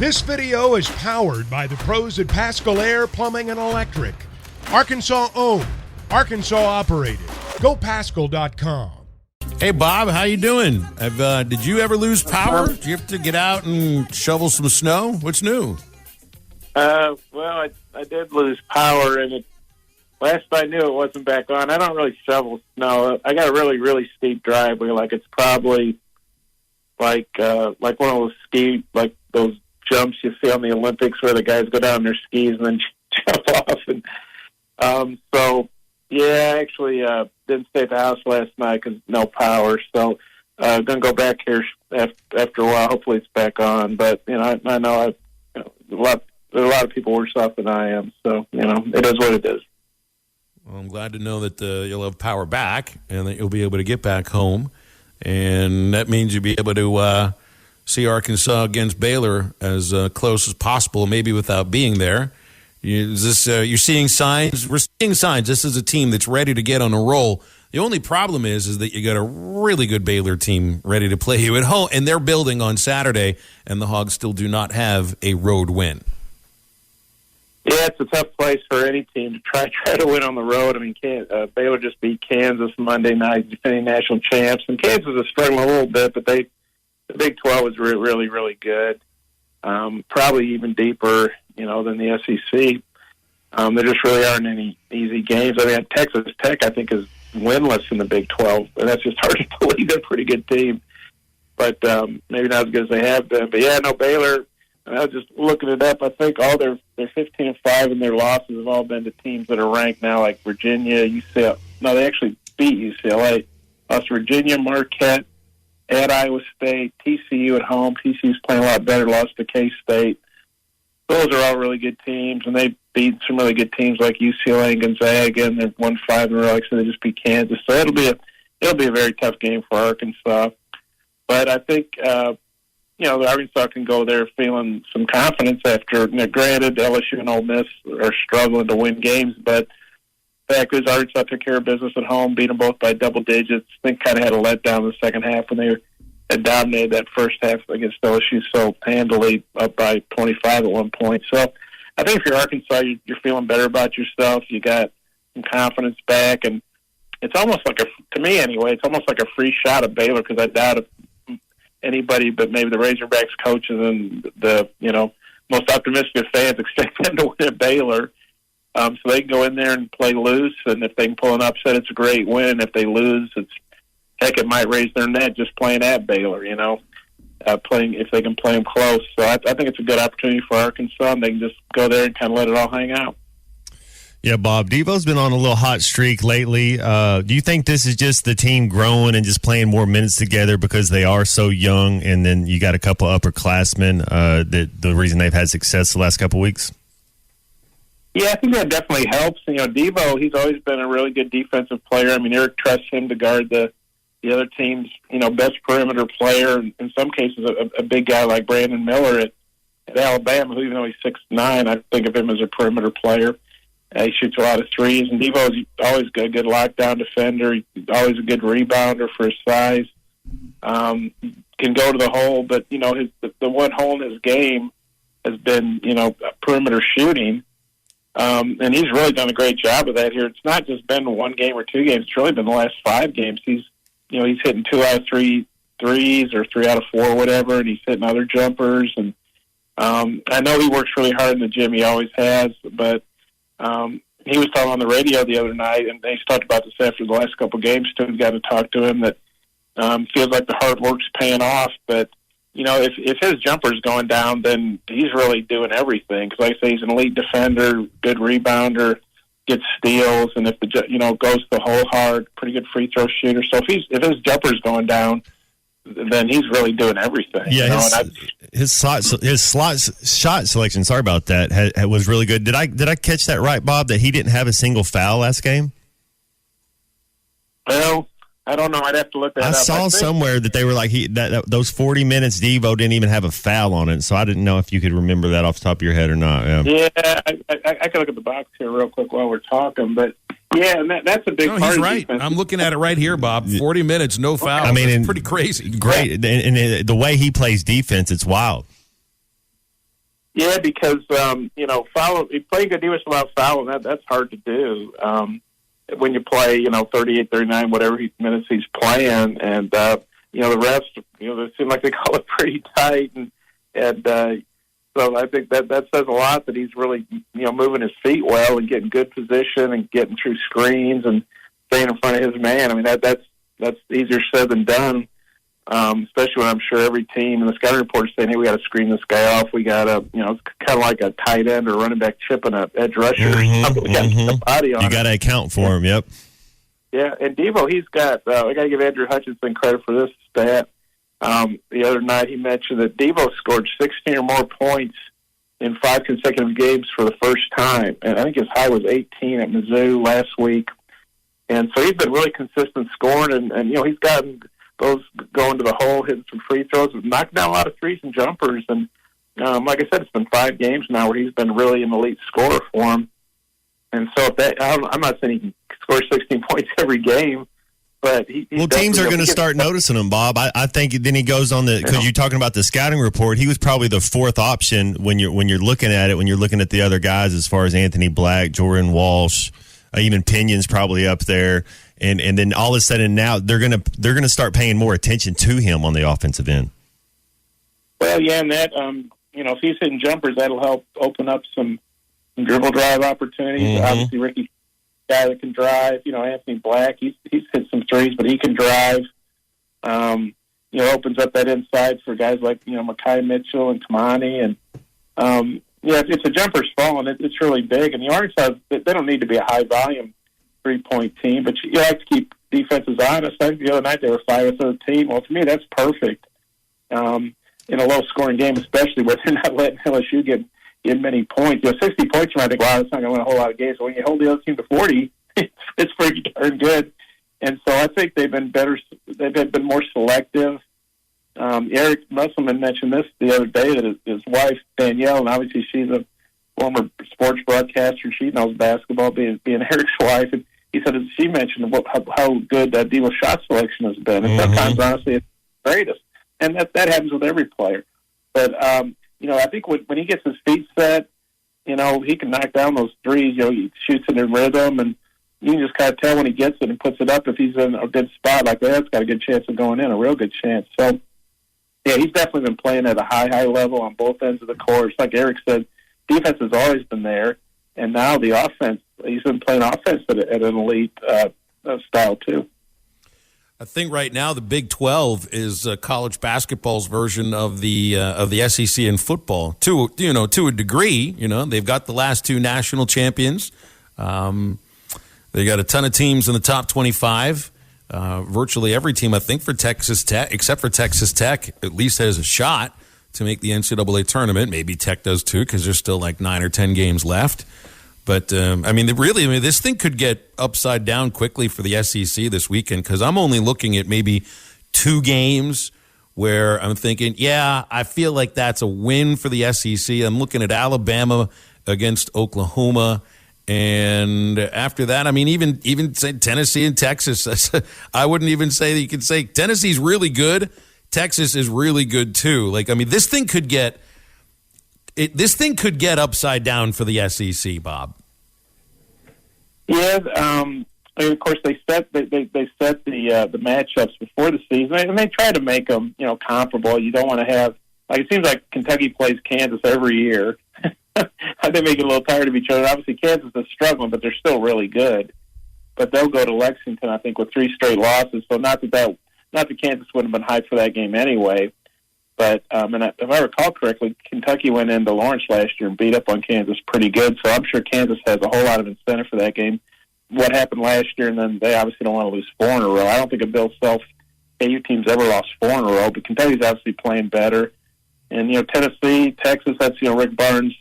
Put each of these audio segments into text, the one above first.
This video is powered by the pros at Pascal Air Plumbing and Electric. Arkansas owned, Arkansas operated. GoPascal.com. Hey, Bob, how you doing? Did you ever lose power? Did you have to get out and shovel some snow? What's new? Well, I did lose power, and last I knew it wasn't back on. I don't really shovel snow. I got a really, really steep driveway. Like, it's probably like one of those like those jumps you see on the Olympics where the guys go down their skis and then jump off. And so, yeah, I actually didn't stay at the house last night because no power. So I'm going to go back here after a while. Hopefully it's back on. But, I know a lot of people worse off than I am. So, it is what it is. Well, I'm glad to know that you'll have power back and that you'll be able to get back home. And that means you'll be able to see Arkansas against Baylor as close as possible, maybe without being there. You're seeing signs? We're seeing signs. This is a team that's ready to get on a roll. The only problem is that you got a really good Baylor team ready to play you at home, and they're building on Saturday, and the Hogs still do not have a road win. Yeah, it's a tough place for any team to try to win on the road. I mean, Baylor just beat Kansas Monday night, defending national champs, and Kansas is struggling a little bit, but the Big 12 is really, really good. Probably even deeper, than the SEC. There just really aren't any easy games. I mean, Texas Tech, I think, is winless in the Big 12, and that's just hard to believe. They're a pretty good team, but maybe not as good as they have been. But, yeah, no, Baylor, I was just looking it up. I think all they're 15-5, and their losses have all been to teams that are ranked now, like Virginia, UCLA. No, they actually beat UCLA. Lost Virginia, Marquette, at Iowa State, TCU at home. TCU's playing a lot better, lost to K-State. Those are all really good teams, and they beat some really good teams like UCLA and Gonzaga, and they've won 5 in a row. Like I said, they just beat Kansas. So it'll be a very tough game for Arkansas. But I think, Arkansas can go there feeling some confidence after, granted, LSU and Ole Miss are struggling to win games, but the fact is Arkansas took care of business at home, beat them both by double digits. I think kind of had a letdown in the second half when they had dominated that first half against LSU so handily, up by 25 at one point. So I think if you're Arkansas, you're feeling better about yourself. You got some confidence back, and it's almost like to me anyway, it's almost like a free shot at Baylor, because I doubt if anybody but maybe the Razorbacks coaches and the most optimistic fans expect them to win at Baylor. So they can go in there and play loose, and if they can pull an upset, it's a great win. If they lose, it might raise their net just playing at Baylor, playing if they can play them close. So I think it's a good opportunity for Arkansas, and they can just go there and kind of let it all hang out. Yeah, Bob, Devo's been on a little hot streak lately. Do you think this is just the team growing and just playing more minutes together because they are so young, and then you got a couple upperclassmen the reason they've had success the last couple weeks? Yeah, I think that definitely helps. Devo, he's always been a really good defensive player. I mean, Eric trusts him to guard the other team's, best perimeter player. In some cases, a big guy like Brandon Miller at Alabama, who, even though he's 6'9", I think of him as a perimeter player. He shoots a lot of threes, and Devo's always a good lockdown defender. He's always a good rebounder for his size. Can go to the hole, but, the one hole in his game has been, perimeter shooting. And he's really done a great job of that here. It's not just been one game or two games. It's really been the last 5 games. He's hitting 2 out of 3 threes or 3 out of 4, whatever, and he's hitting other jumpers. And I know he works really hard in the gym. He always has. But he was talking on the radio the other night, and he's talked about this after the last couple of games. Too, got to talk to him that feels like the hard work's paying off. But if his jumper's going down, then he's really doing everything. Because, like I say, he's an elite defender, good rebounder, gets steals, and if goes the hole hard, pretty good free throw shooter. So if his jumper's going down, then he's really doing everything. Yeah, his shot selection. Sorry about that. Was really good. Did I catch that right, Bob? That he didn't have a single foul last game? Well, I don't know. I'd have to look that up. I saw somewhere that they were like those 40 minutes Devo didn't even have a foul on it. So I didn't know if you could remember that off the top of your head or not. Yeah, I can look at the box here real quick while we're talking, but yeah, and that's a big part. He's of right. defense. I'm looking at it right here, Bob. 40 minutes, no foul. I mean, it's pretty crazy. Great, and the way he plays defense, it's wild. Yeah, because playing good defense without fouling, that's hard to do. When you play, 38, 39, whatever minutes he's playing, and the refs, they seem like they call it pretty tight, and so I think that says a lot that he's really, moving his feet well and getting good position and getting through screens and staying in front of his man. I mean, that's easier said than done. Especially when I'm sure every team in the scouting report is saying, hey, we got to screen this guy off. We got to, it's kind of like a tight end or running back chipping an edge rusher. We got to get the body on You got to account for him, yep. Yeah, and Devo, he's got, I got to give Andrew Hutchinson credit for this stat. The other night he mentioned that Devo scored 16 or more points in 5 consecutive games for the first time. And I think his high was 18 at Mizzou last week. And so he's been really consistent scoring, and he's gotten those going to the hole, hitting some free throws, knocking down a lot of threes and jumpers. And like I said, it's been 5 games now where he's been really an elite scorer for him. And so I'm not saying he can score 16 points every game, but teams are going to start noticing him, Bob. I think then he goes on because you're talking about the scouting report. He was probably the 4th option when you're looking at it, when you're looking at the other guys as far as Anthony Black, Jordan Walsh, even Pinion's probably up there. And then all of a sudden now they're gonna start paying more attention to him on the offensive end. Well, yeah, and that if he's hitting jumpers, that'll help open up some dribble drive opportunities. Mm-hmm. Obviously, Ricky, guy that can drive. Anthony Black, he's hit some threes, but he can drive. Opens up that inside for guys like Makai Mitchell and Kamani, and if the jumper's falling, it's really big. And the Arkansas, they don't need to be a high volume 3-point team, but you have to keep defenses honest. I think the other night they were 5-3 team. Well, to me, that's perfect in a low-scoring game, especially where they're not letting LSU get many points. 60 points, you might think, wow, that's not going to win a whole lot of games. But when you hold the other team to 40, it's pretty darn good. And so I think they've been better. They've been more selective. Eric Musselman mentioned this the other day, that his wife, Danielle, and obviously she's a former sports broadcaster. She knows basketball, being Eric's wife. And he said she mentioned how good Devo's shot selection has been. And sometimes, honestly, it's the greatest. And that happens with every player. But, I think when he gets his feet set, he can knock down those threes. He shoots it in rhythm, and you can just kind of tell when he gets it and puts it up if he's in a good spot like that. It's got a good chance of going in, a real good chance. So, yeah, he's definitely been playing at a high level on both ends of the court. Like Eric said, defense has always been there, and now the offense, he's been playing offense at an elite style too. I think right now the Big 12 is college basketball's version of the SEC in football. To a degree, they've got the last 2 national champions. They got a ton of teams in the top 25. Virtually every team, I think, for Texas Tech, except for Texas Tech, at least has a shot to make the NCAA tournament. Maybe Tech does too, because there's still like 9 or 10 games left. But, this thing could get upside down quickly for the SEC this weekend, because I'm only looking at maybe 2 games where I'm thinking, yeah, I feel like that's a win for the SEC. I'm looking at Alabama against Oklahoma. And after that, even say Tennessee and Texas, I wouldn't even say that you could say Tennessee's really good. Texas is really good too. This thing could get upside down for the SEC, Bob. Yeah, of course they set the matchups before the season, and they try to make them comparable. You don't want to have it seems like Kentucky plays Kansas every year. They make it a little tired of each other. Obviously, Kansas is struggling, but they're still really good. But they'll go to Lexington, I think, with 3 straight losses. So not that Kansas wouldn't have been hyped for that game anyway. But if I recall correctly, Kentucky went into Lawrence last year and beat up on Kansas pretty good. So I'm sure Kansas has a whole lot of incentive for that game. What happened last year, and then they obviously don't want to lose 4 in a row. I don't think a Bill Self KU team's ever lost 4 in a row, but Kentucky's obviously playing better. And Tennessee, Texas, that's Rick Barnes'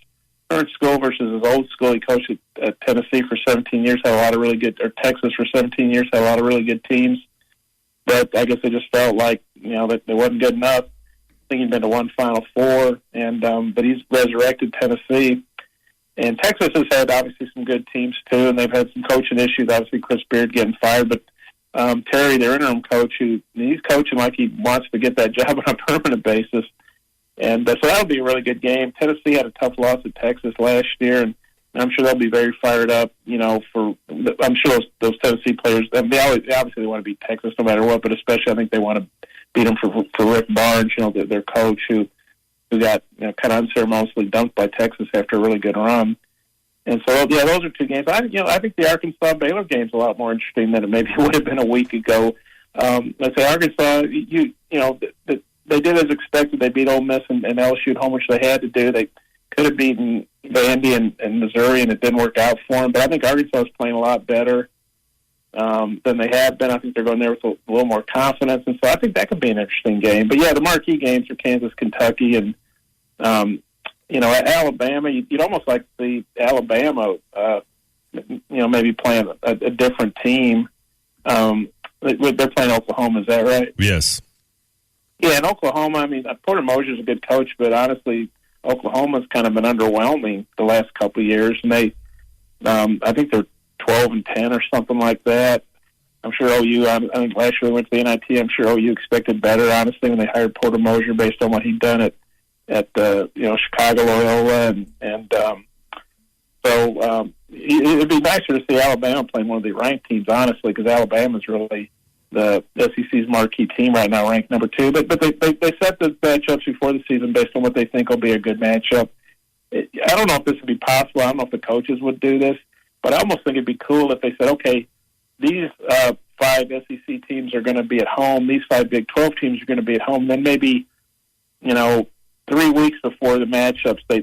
current school versus his old school. He coached at Tennessee for 17 years, had a lot of really good, or Texas for 17 years, had a lot of really good teams. But I guess they just felt like that they wasn't good enough. I think he'd been to 1 Final Four, and but he's resurrected Tennessee. And Texas has had obviously some good teams too, and they've had some coaching issues. Obviously, Chris Beard getting fired, but Terry, their interim coach, he's coaching like he wants to get that job on a permanent basis. And so that'll be a really good game. Tennessee had a tough loss at Texas last year, and I'm sure they'll be very fired up. I'm sure those Tennessee players. They obviously want to beat Texas no matter what, but especially I think they want to beat them for Rick Barnes, their coach who got kind of unceremoniously dumped by Texas after a really good run. And so those are two games. I think the Arkansas Baylor game's a lot more interesting than it maybe would have been a week ago. Let's say Arkansas, they did as expected. They beat Ole Miss and LSU at home, which they had to do. They could have beaten Vandy and Missouri, and it didn't work out for them. But I think Arkansas is playing a lot better than they have been. I think they're going there with a little more confidence, and so I think that could be an interesting game. But yeah, the marquee games are Kansas, Kentucky, and at Alabama. You'd almost like to see Alabama, maybe playing a different team. They're playing Oklahoma, is that right? Yes. Yeah, in Oklahoma, Porter Mosier's a good coach, but honestly, Oklahoma's kind of been underwhelming the last couple of years, and they, I think they're 12-10 or something like that. I'm sure OU. I think last year they went to the NIT. I'm sure OU expected better, honestly, when they hired Porter Mosier based on what he'd done at Chicago Loyola, and so it'd be nicer to see Alabama playing one of the ranked teams, honestly, because Alabama's really the SEC's marquee team right now, ranked number 2. But they set the matchups before the season based on what they think will be a good matchup. I don't know if this would be possible. I don't know if the coaches would do this, but I almost think it'd be cool if they said, okay, these 5 SEC teams are going to be at home. These 5 Big 12 teams are going to be at home. Then maybe, 3 weeks before the matchups, they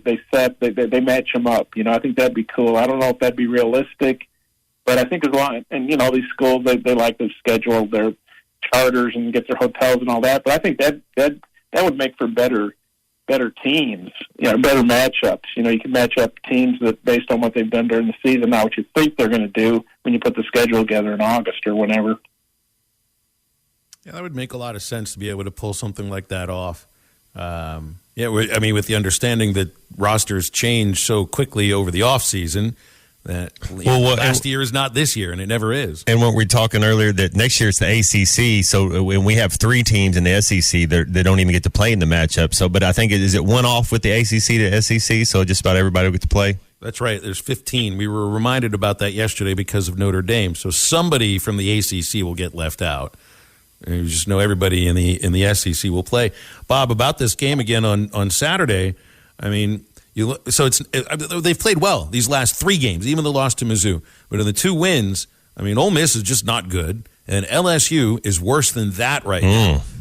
match them up. I think that'd be cool. I don't know if that'd be realistic. But I think as long, and these schools they like to schedule their charters and get their hotels and all that. But I think that would make for better teams, better matchups. You can match up teams that based on what they've done during the season, not what you think they're going to do when you put the schedule together in August or whenever. Yeah, that would make a lot of sense to be able to pull something like that off. With the understanding that rosters change so quickly over the off season. That last year is not this year, and it never is. And when we were talking earlier that next year it's the ACC, so when we have 3 teams in the SEC, they don't even get to play in the matchup. So, but I think is it one off with the ACC to SEC, so just about everybody will get to play? That's right. There's 15. We were reminded about that yesterday because of Notre Dame. So somebody from the ACC will get left out. And you just know everybody in the SEC will play. Bob, about this game again on Saturday, they've played well these last 3 games, even the loss to Mizzou. But in the 2 wins, Ole Miss is just not good, and LSU is worse than that right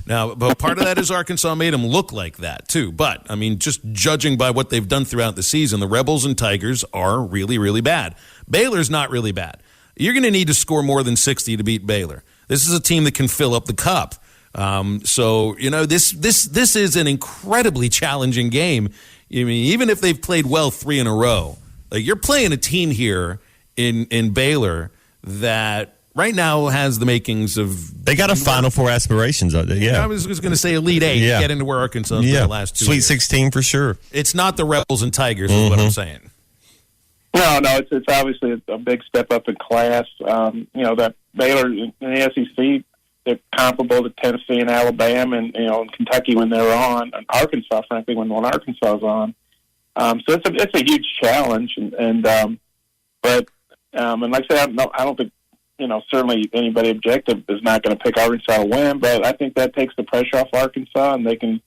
now. But part of that is Arkansas made them look like that too. But just judging by what they've done throughout the season, the Rebels and Tigers are really, really bad. Baylor's not really bad. You're going to need to score more than 60 to beat Baylor. This is a team that can fill up the cup. This is an incredibly challenging game. Even if they've played well 3 in a row, you're playing a team here in Baylor that right now has the makings of. They got a Final Four aspirations. Yeah, I was going to say Elite 8. Yeah. Get into where Arkansas is the last 2 Sweet years. 16 for sure. It's not the Rebels and Tigers, is what I'm saying. No, it's obviously a big step up in class. That Baylor in the SEC, they're comparable to Tennessee and Alabama and Kentucky when they're on, and Arkansas, frankly, when Arkansas is on. So it's a huge challenge, but like I said, I don't think certainly anybody objective is not going to pick Arkansas to win, but I think that takes the pressure off Arkansas, and they can,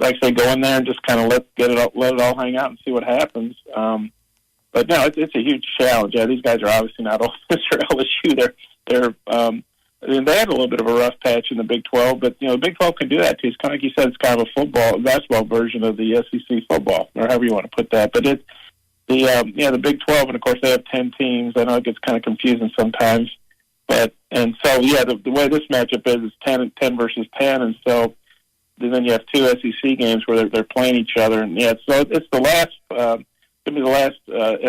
like I say, go in there and just kind of let it all hang out and see what happens. But no, it's a huge challenge. Yeah, these guys are obviously not Ole Miss or LSU. They had a little bit of a rough patch in the Big 12, but the Big 12 can do that too. It's kind of like you said, it's kind of a basketball version of the SEC football, or however you want to put that. But the Big 12, and of course they have 10 teams. I know it gets kind of confusing sometimes, the way this matchup is 10 versus 10, and so then you have 2 SEC games where they're playing each other, and so it's the last. Going to be the last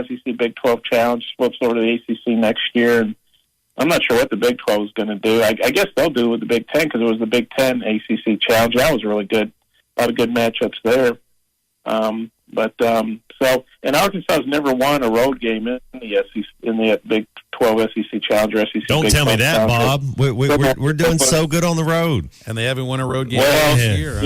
SEC Big 12 challenge. Flips over to the ACC next year, and I'm not sure what the Big 12 is going to do. I guess they'll do it with the Big 10 because it was the Big 10 ACC challenge. That was really good. A lot of good matchups there. And Arkansas's never won a road game in the SEC, in the Big 12 SEC Challenger. SEC Don't Big tell me 12 that, Challenger. Bob. We're doing so good on the road. And they haven't won a road game Well, this year.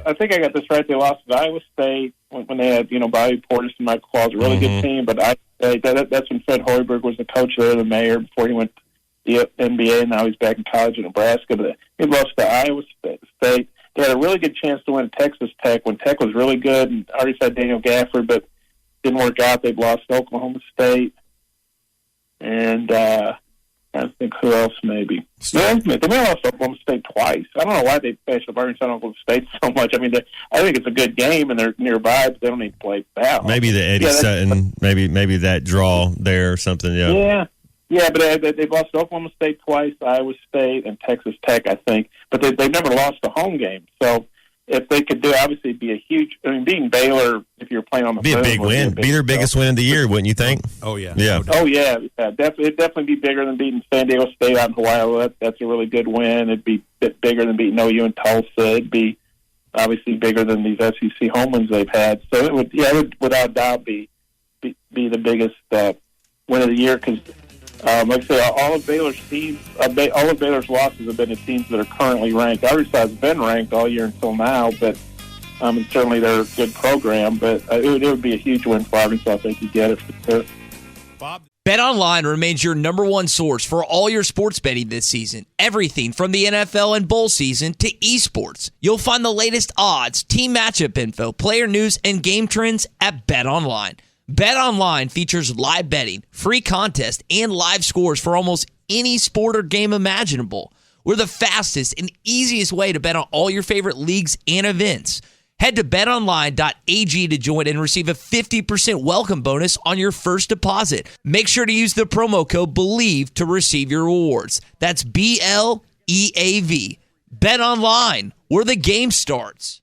I think I got this right. They lost to Iowa State when they had, Bobby Portis and Michael Claus, a really good team. But that's when Fred Hoiberg was the coach there, the mayor, before he went to the NBA. Now he's back in college in Nebraska. But he lost to Iowa State. They had a really good chance to win Texas Tech when Tech was really good, and already had Daniel Gafford, but didn't work out. They've lost to Oklahoma State, and I think who else maybe. They may have lost to Oklahoma State twice. I don't know why they bashed up Arkansas and Oklahoma State so much. I mean, I think it's a good game, and they're nearby, but they don't need to play foul. Maybe the Eddie Sutton, maybe that draw there or something. Yeah, but they've lost to Oklahoma State twice, Iowa State, and Texas Tech, I think. But they've never lost a home game. So if they could do, obviously, it'd be a huge. I mean, beating Baylor, if you're playing on the be a big win, be their biggest win of the year, wouldn't you think? Oh yeah, yeah. It'd definitely be bigger than beating San Diego State out in Hawaii. That's a really good win. It'd be a bit bigger than beating OU and Tulsa. It'd be obviously bigger than these SEC home wins they've had. So it would without doubt be the biggest win of the year because. Like I say, all of Baylor's teams, all of Baylor's losses have been to teams that are currently ranked. Arkansas has been ranked all year until now, but and certainly they're a good program. But it would be a huge win for Arkansas if they could get it for sure. Bob. BetOnline remains your number one source for all your sports betting this season. Everything from the NFL and bowl season to esports. You'll find the latest odds, team matchup info, player news, and game trends at BetOnline. BetOnline features live betting, free contests, and live scores for almost any sport or game imaginable. We're the fastest and easiest way to bet on all your favorite leagues and events. Head to betonline.ag to join and receive a 50% welcome bonus on your first deposit. Make sure to use the promo code BELIEVE to receive your rewards. That's BLEAV. BetOnline, where the game starts.